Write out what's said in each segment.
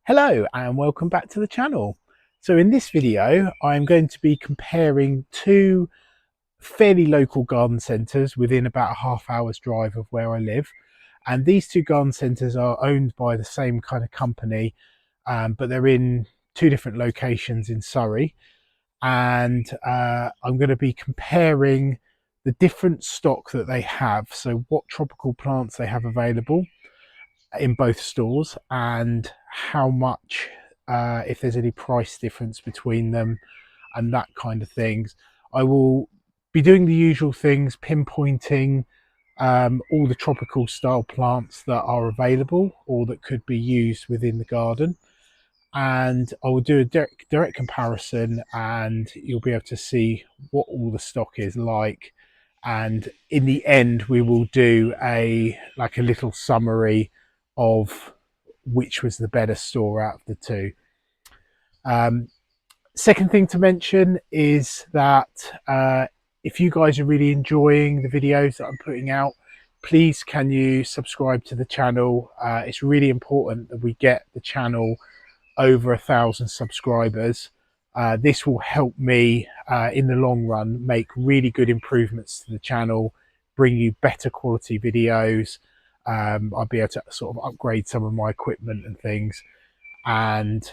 Hello and welcome back to the channel. So in this video I'm going to be comparing two fairly local garden centres within about a half-hour's drive of where I live, and these two garden centres are owned by the same kind of company, but they're in two different locations in Surrey, and I'm going to be comparing the different stock that they have, so what tropical plants they have available in both stores, and how much, if there's any price difference between them and that kind of things. I will be doing the usual things, pinpointing all the tropical style plants that are available or that could be used within the garden, and I will do a direct comparison, and you'll be able to see what all the stock is like, and in the end we will do a little summary of which was the better store out of the two. Second thing to mention is that if you guys are really enjoying the videos that I'm putting out, please can you subscribe to the channel. It's really important that we get the channel over 1,000 subscribers. This will help me in the long run make really good improvements to the channel, bring you better quality videos. I'll be able to sort of upgrade some of my equipment and things, and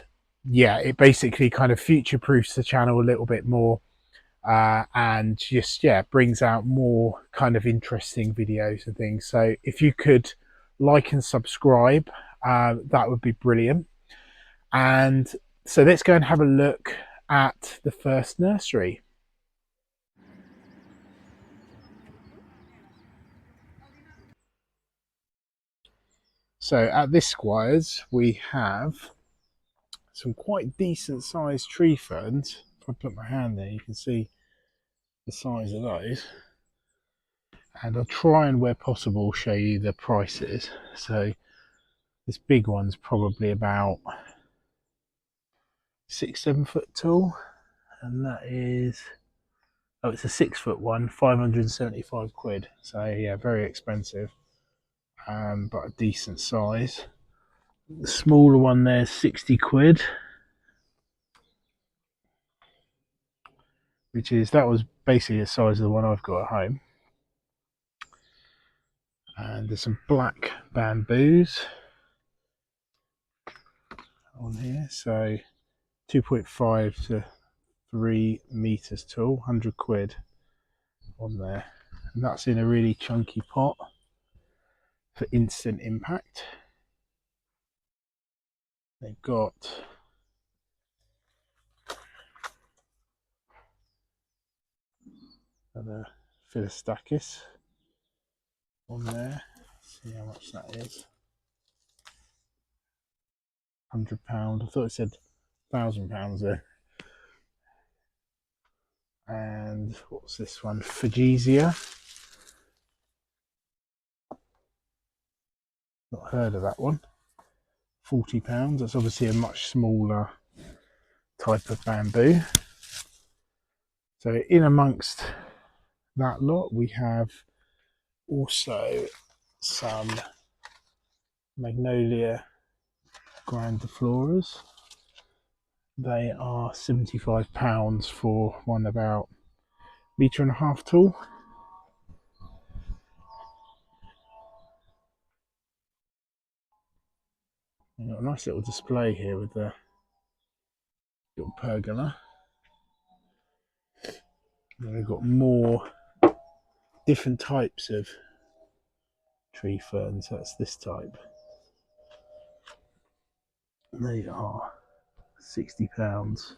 yeah, it basically kind of future proofs the channel a little bit more, and just brings out more kind of interesting videos and things. So if you could like and subscribe, that would be brilliant. And so let's go and have a look at the first nursery. So at this Squires we have some quite decent sized tree ferns. If I put my hand there you can see the size of those, and I'll try and where possible show you the prices. So this big one's probably about 6-7 foot tall, and that is, oh, it's a 6 foot one, 575 quid. So yeah, very expensive, but a decent size. The smaller one there's 60 quid, that was basically the size of the one I've got at home. And there's some black bamboos on here, so 2.5 to 3 meters tall, 100 quid on there, and that's in a really chunky pot for instant impact. They've got another Philostachys on there. Let's see how much that is. £100. I thought it said £1,000 there. And what's this one? Fugesia. Not heard of that one. £40. That's obviously a much smaller type of bamboo. So in amongst that lot we have also some Magnolia grandifloras. They are £75 for one about 1.5 meters tall. You've got a nice little display here with the little pergola. And we've got more different types of tree ferns. That's this type. They are £60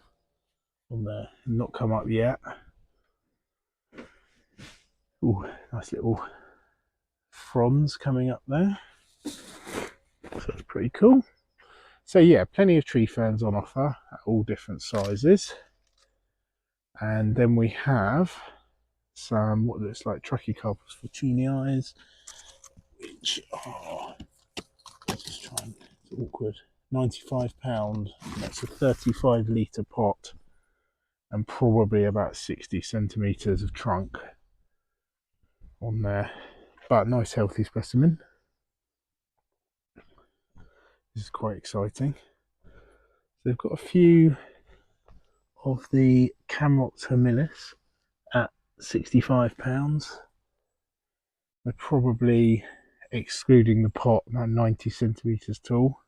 on there. Not come up yet. Oh, nice little fronds coming up there. So that's pretty cool. So yeah, plenty of tree ferns on offer at all different sizes. And then we have some what looks like Trachycarpus fortunii, which are, let's just try and, it's awkward, £95. That's a 35 litre pot and probably about 60 centimetres of trunk on there, but nice healthy specimen. This is quite exciting. they've got a few of the Camrox Humilis at £65. They're probably, excluding the pot, about 90 centimetres tall.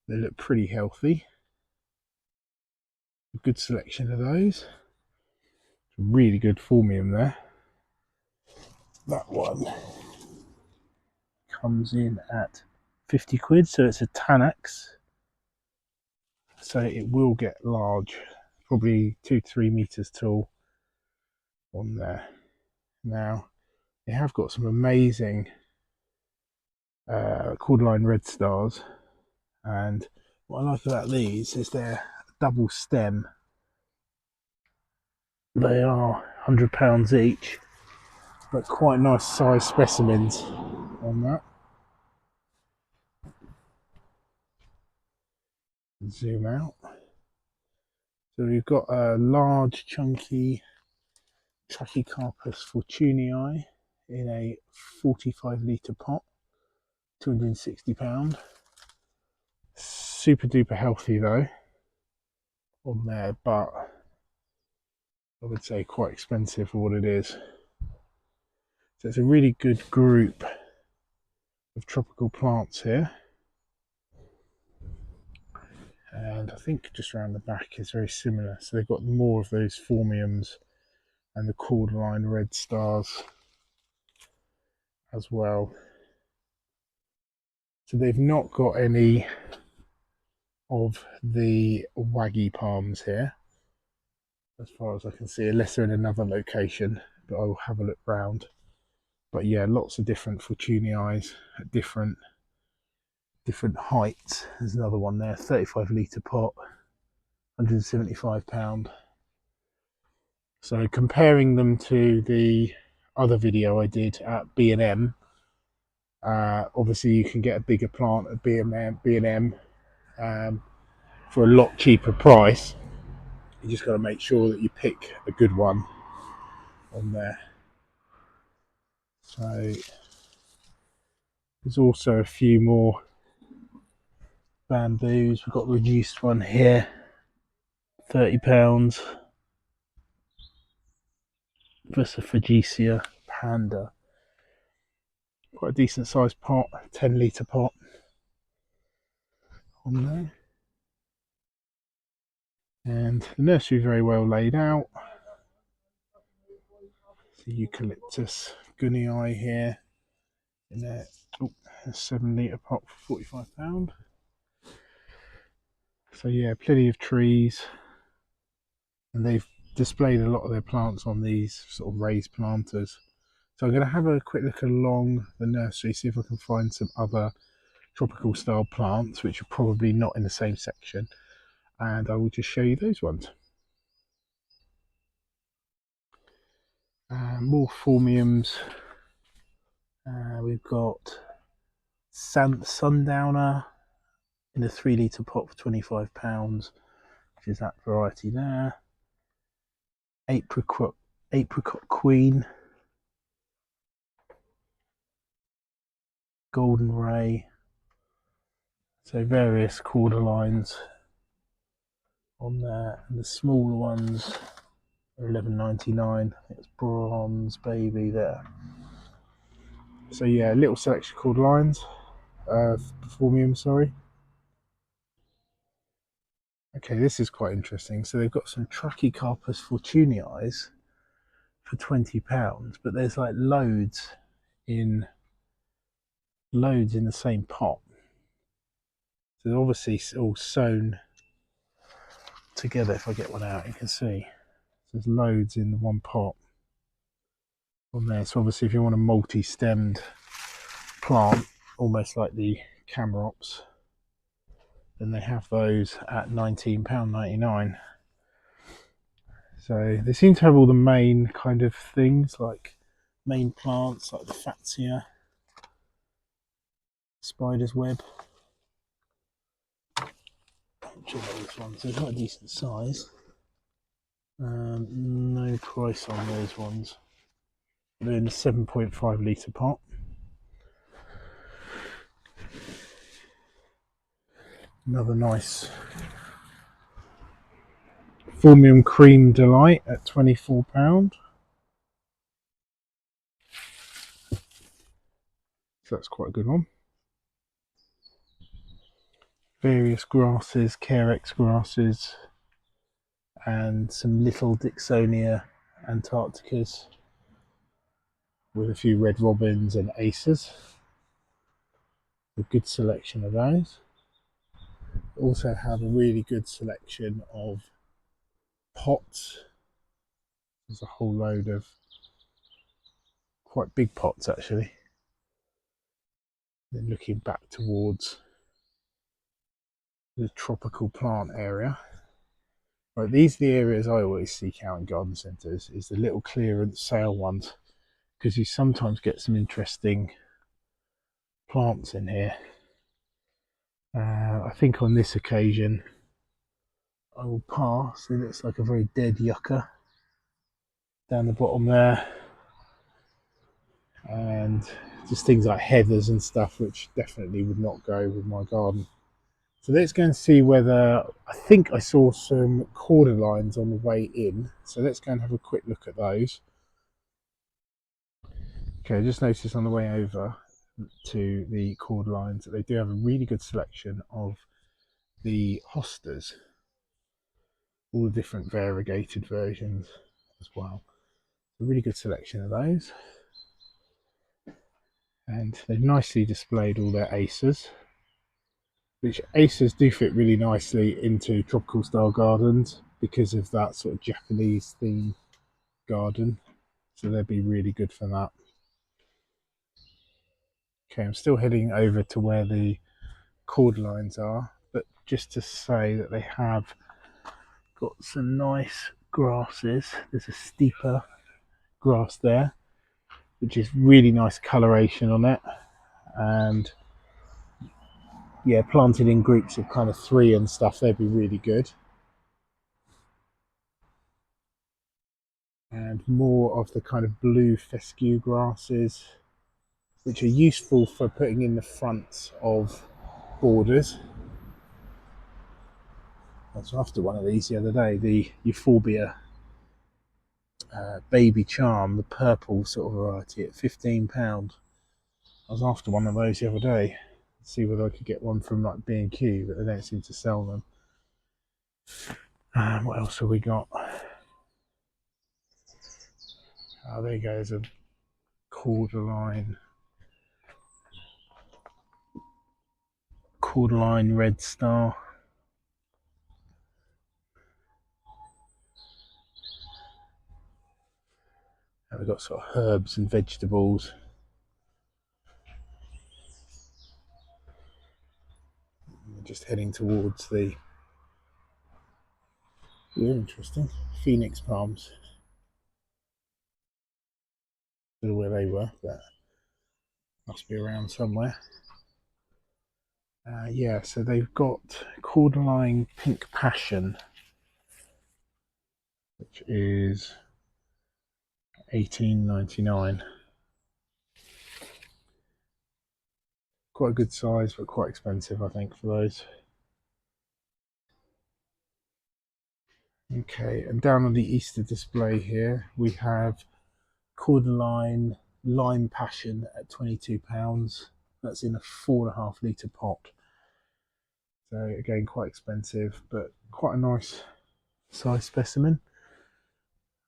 They look pretty healthy. A good selection of those. Really good formium there. That one comes in at 50 quid, so it's a Tanax. So it will get large, probably 2 to 3 meters tall on there. Now, they have got some amazing cordyline red stars, and what I like about these is they're double stem. They are £100 each, but quite nice size specimens on that. Zoom out. So we've got a large chunky Trachycarpus fortunii in a 45 litre pot, £260. Super duper healthy though on there, but I would say quite expensive for what it is. So it's a really good group of tropical plants here, and I think just around the back is very similar. So they've got more of those formiums and the cordyline red stars as well. So they've not got any of the waggy palms here, as far as I can see, unless they're in another location, but I'll have a look round. But yeah, lots of different fortunii at different heights. There's another one there, 35 litre pot, £175. So comparing them to the other video I did at B&M, obviously you can get a bigger plant at B&M for a lot cheaper price. You just got to make sure that you pick a good one on there. So there's also a few more bamboos. We've got a reduced one here, £30. Versa Panda. Quite a decent sized pot, 10 litre pot on there. And the nursery very well laid out. The Eucalyptus gunnii here in a 7 litre pot for £45. So yeah, plenty of trees, and they've displayed a lot of their plants on these sort of raised planters. So I'm going to have a quick look along the nursery, see if I can find some other tropical style plants which are probably not in the same section, and I will just show you those ones. More formiums. We've got Sundowner in a 3 litre pot for £25, which is that variety there. Apricot Queen, Golden Ray. So various cordylines on there, and the smaller ones are £11.99. I think it's Bronze Baby there. So yeah, a little selection called lines, formium, sorry. Okay, this is quite interesting. So they've got some Trachycarpus fortunii for £20, but there's like loads in the same pot. So they're obviously all sewn together. If I get one out, you can see there's loads in the one pot on there. So obviously if you want a multi-stemmed plant, almost like the Camrops, then they have those at £19.99. So they seem to have all the main kind of things, like main plants like the Fatsia, spider's web. Which are those ones? They're quite a decent size. No price on those ones. They're in a 7.5 litre pot. Another nice Formium Cream Delight at £24. So that's quite a good one. Various grasses, Carex grasses, and some little Dicksonia antarcticas with a few red robins and aces. A good selection of those. Also have a really good selection of pots. There's a whole load of quite big pots actually. Then looking back towards the tropical plant area. Right, these are the areas I always seek out in garden centres, is the little clearance sale ones, because you sometimes get some interesting plants in here. I think on this occasion I will pass. It looks like a very dead yucca down the bottom there, and just things like heathers and stuff which definitely would not go with my garden. So let's go and see whether, I think I saw some cordyline on the way in, so let's go and have a quick look at those. Okay, I just noticed on the way over to the cordyline that they do have a really good selection of the hostas, all the different variegated versions as well. A really good selection of those, and they've nicely displayed all their acers, which acers do fit really nicely into tropical style gardens because of that sort of Japanese theme garden, so they'd be really good for that. Okay, I'm still heading over to where the cordylines are, but just to say that they have got some nice grasses. There's a steeper grass there, which is really nice coloration on it, and yeah, planted in groups of kind of 3 and stuff, they'd be really good. And more of the kind of blue fescue grasses, which are useful for putting in the fronts of borders. I was after one of these the other day, the Euphorbia Baby Charm, the purple sort of variety, at £15. I was after one of those the other day, see whether I could get one from like B&Q, but they don't seem to sell them. What else have we got? Oh, there you go, there's a cordyline red star. And we've got sort of herbs and vegetables. We're just heading towards the interesting phoenix palms. I don't know where they were, but must be around somewhere. Yeah, so they've got cordyline pink passion, which is £18.99. Quite a good size, but quite expensive, I think, for those. Okay, and down on the Easter display here, we have cordyline lime passion at £22. That's in a 4.5 litre pot. So again, quite expensive, but quite a nice size specimen.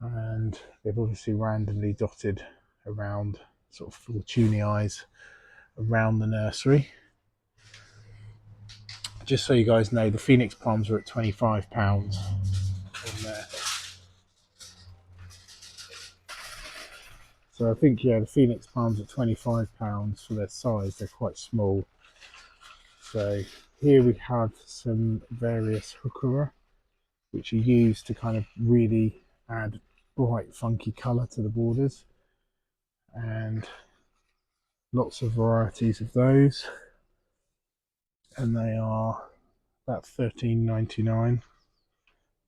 And they've obviously randomly dotted around sort of Fortunii around the nursery. Just so you guys know, the Phoenix palms are at £25 on there. So I think, yeah, the Phoenix palms are £25 for their size. They're quite small. So here we have some various heuchera, which are used to kind of really add bright, funky colour to the borders. And lots of varieties of those. And they are about £13.99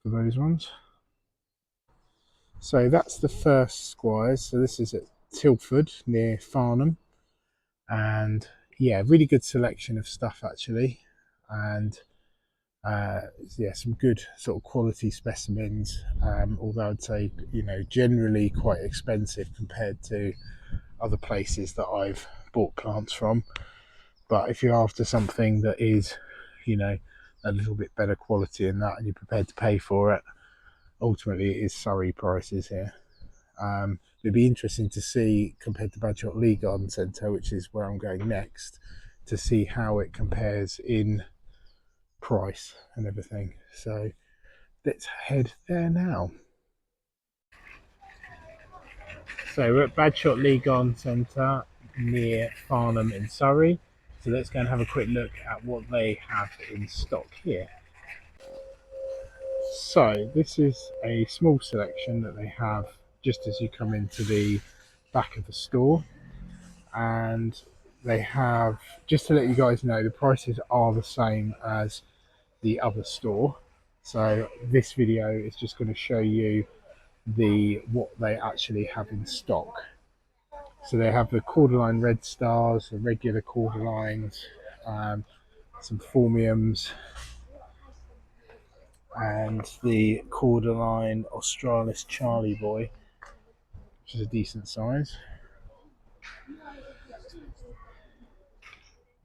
for those ones. So that's the first Squires. So this is at Tilford near Farnham, and yeah, really good selection of stuff actually. And Uh, yeah, some good sort of quality specimens. Although I'd say generally quite expensive compared to other places that I've bought plants from. But if you're after something that is, you know, a little bit better quality than that, and you're prepared to pay for it, ultimately it is Surrey prices here. It'd be interesting to see compared to Badshot Lee Garden Centre, which is where I'm going next, to see how it compares in price and everything. So let's head there now. So we're at Badshot Lee Garden Centre near Farnham in Surrey. So let's go and have a quick look at what they have in stock here. So this is a small selection that they have just as you come into the back of the store, and they have, just to let you guys know, the prices are the same as the other store. So this video is just going to show you what they actually have in stock. So they have the cordyline red stars, the regular cordylines, um, some formiums, and the cordyline australis Charlie Boy, which is a decent size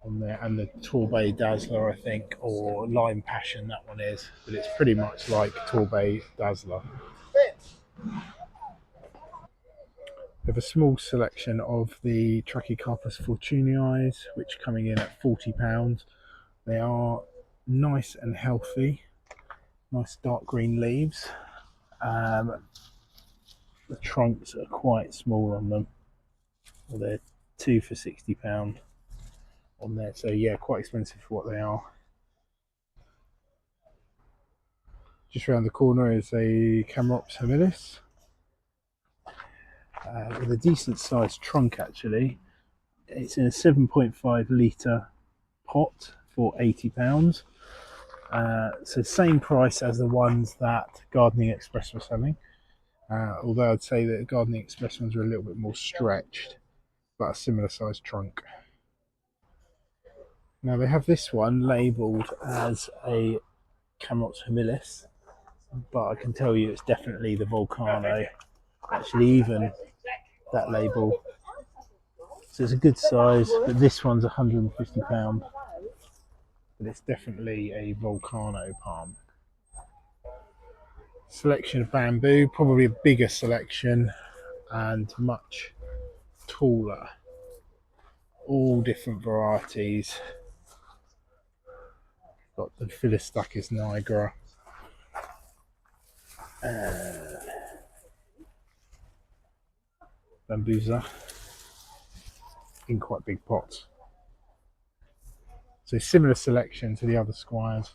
on there, and the Torbay Dazzler, I think, or Lime Passion, that one is, but it's pretty much like Torbay Dazzler. We have a small selection of the Trachycarpus fortunii, which are coming in at £40. They are nice and healthy, nice dark green leaves. The trunks are quite small on them. Well, they're two for £60 on there, so yeah, quite expensive for what they are. Just around the corner is a Camerops habilis with a decent sized trunk actually. It's in a 7.5 litre pot for £80. So same price as the ones that Gardening Express were selling. Although I'd say that the Gardening Express ones are a little bit more stretched, but a similar sized trunk. Now they have this one labelled as a Camerops habilis, but I can tell you it's definitely the Volcano. Actually, even that label. So it's a good size, but this one's £150. But it's definitely a Volcano palm. Selection of bamboo, probably a bigger selection and much taller. All different varieties. Got the Philistachus nigra, bambusa in quite big pots. So similar selection to the other Squires.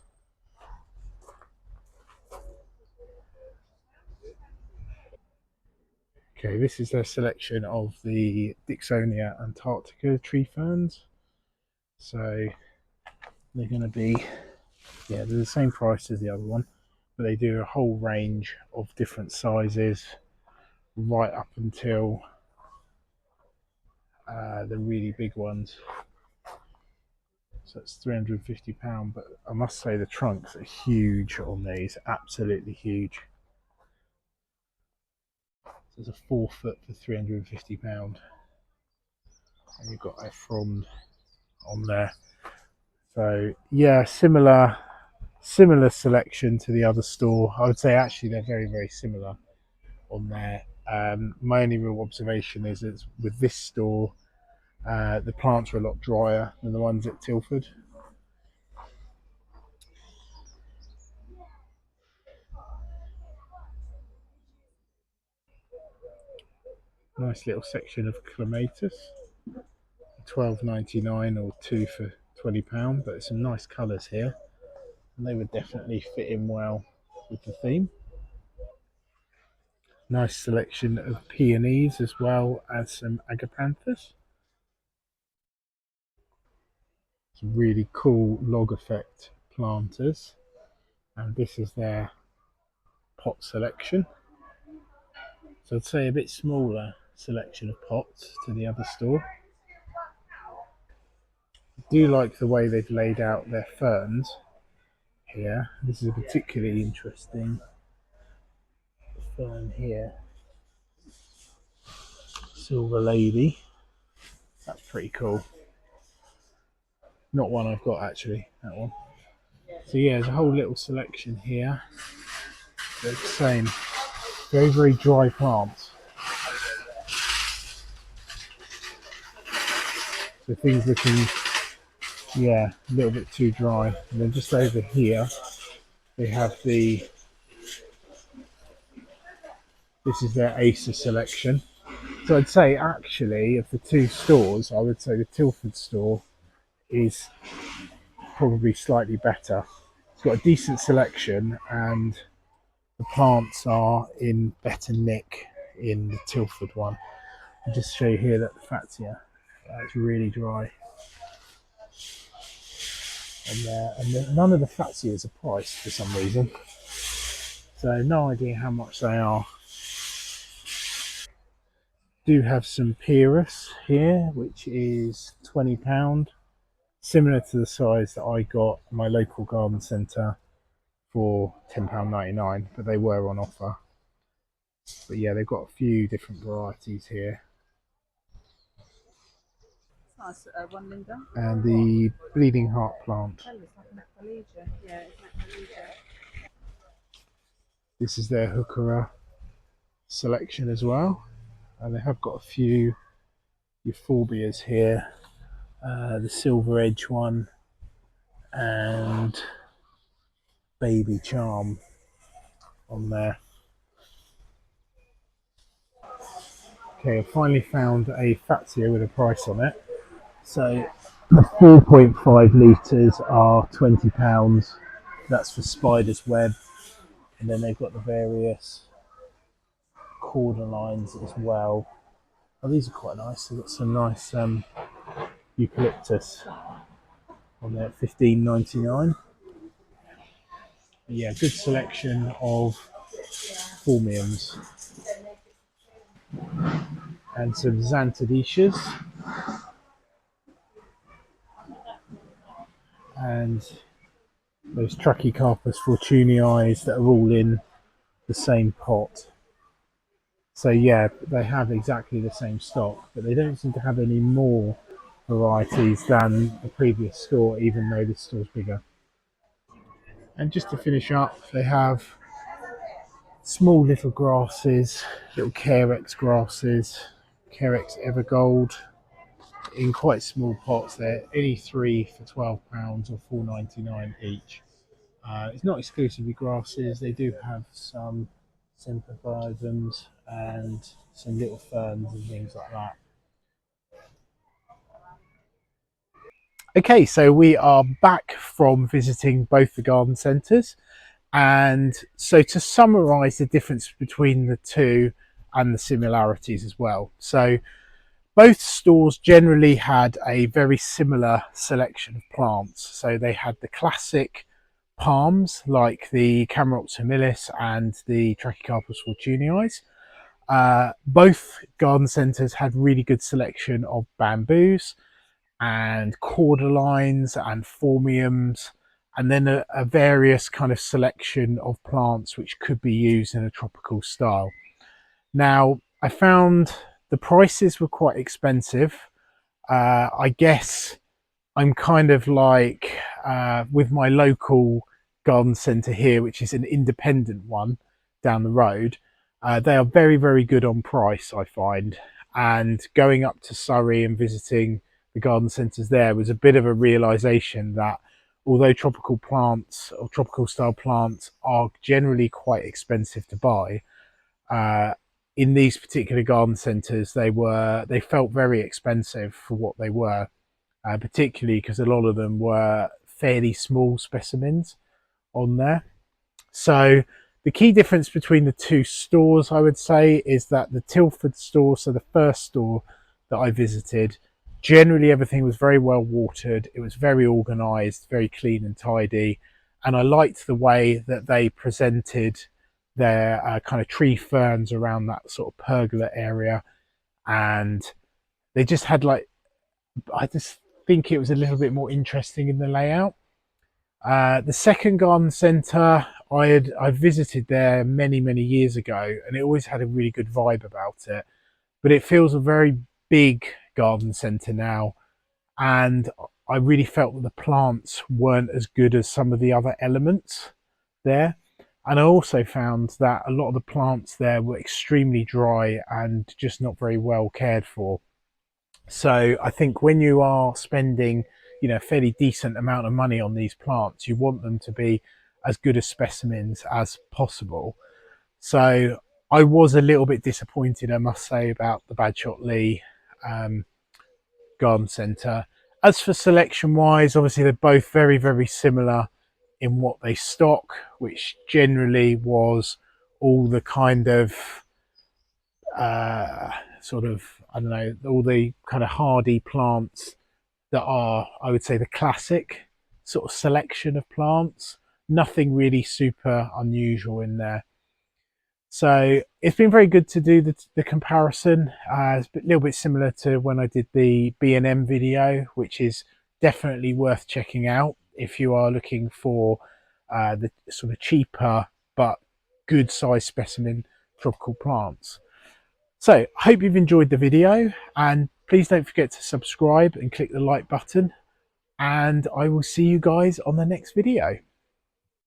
Okay, this is their selection of the Dicksonia antarctica tree ferns. So they're going to be, yeah, they're the same price as the other one, but they do a whole range of different sizes right up until the really big ones. So it's £350, but I must say the trunks are huge on these, absolutely huge. So it's a 4 foot for £350, and you've got a frond on there. So yeah, similar selection to the other store. I would say actually they're very similar on there. My only real observation is that with this store, the plants are a lot drier than the ones at Tilford. Nice little section of clematis, £12.99 or two for £20. But some nice colours here, and they would definitely fit in well with the theme. Nice selection of peonies as well as some agapanthus. Some really cool log effect planters, and this is their pot selection. So I'd say a bit smaller selection of pots to the other store. I do like the way they've laid out their ferns. here. This is a particularly interesting fern here, Silver Lady. That's pretty cool. Not one I've got actually, that one. So yeah, there's a whole little selection here. They're the same, very, very dry plants. So things looking, yeah, a little bit too dry. And then just over here, they have this is their Acer selection. So I'd say actually of the two stores, I would say the Tilford store is probably slightly better. It's got a decent selection and the plants are in better nick in the Tilford one. I'll just show you here that the Fatsia, it's really dry on there, and none of the Fatsias are priced for some reason. So no idea how much they are. Do have some Pyrrhus here, which is £20, similar to the size that I got at my local garden centre for £10.99, but they were on offer. But yeah, they've got a few different varieties here. Nice one, Linda. And the bleeding heart plant. This is their heuchera selection as well, and they have got a few euphorbias here, the silver edge one and baby charm on there. Okay, I finally found a Fatsia with a price on it. So the 4.5 litres are £20. That's for spider's web, and then they've got the various cordyline as well. Oh, these are quite nice. They've got some nice eucalyptus on there, £15.99. Yeah, good selection of phormiums and some xanthidicias and those Trachycarpus fortunii that are all in the same pot. So yeah, they have exactly the same stock, but they don't seem to have any more varieties than the previous store, even though this store's bigger. And just to finish up, they have small little grasses, little Carex grasses, Carex Evergold, in quite small pots. They're any three for £12 or £4.99 each. It's not exclusively grasses. They do have some sympathizums and some little ferns and things like that. Okay, so we are back from visiting both the garden centres. And so to summarise the difference between the two and the similarities as well. So both stores generally had a very similar selection of plants. So they had the classic palms like the Camerops humilis and the Trachycarpus fortunii. Both garden centres had really good selection of bamboos and cordylines and phormiums, and then a various kind of selection of plants which could be used in a tropical style. Now, I found the prices were quite expensive. I guess I'm kind of like with my local garden centre here, which is an independent one down the road. They are very, very good on price, I find. And going up to Surrey and visiting the garden centres there was a bit of a realisation that although tropical plants or tropical style plants are generally quite expensive to buy, uh, in these particular garden centres they felt very expensive for what they were, particularly because a lot of them were fairly small specimens on there. So the key difference between the two stores, I would say, is that the Tilford store, so the first store that I visited, generally everything was very well watered. It was very organised, very clean and tidy. And I liked the way that they presented their kind of tree ferns around that sort of pergola area. And they just had like, I just think it was a little bit more interesting in the layout. The second garden centre, I visited there many years ago, and it always had a really good vibe about it. But it feels a very big garden centre now, and I really felt that the plants weren't as good as some of the other elements there. And I also found that a lot of the plants there were extremely dry and just not very well cared for. So I think when you are spending, a fairly decent amount of money on these plants, you want them to be as good as specimens as possible. So I was a little bit disappointed, I must say, about the Badshot Lee um, garden centre. As for selection wise, obviously they're both very similar in what they stock, which generally was all the kind of sort of, I don't know, all the kind of hardy plants that are, I would say, the classic sort of selection of plants. Nothing really super unusual in there. So it's been very good to do the comparison. It's a little bit similar to when I did the B&M video, which is definitely worth checking out if you are looking for the sort of cheaper but good size specimen tropical plants. So I hope you've enjoyed the video, and please don't forget to subscribe and click the like button, and I will see you guys on the next video.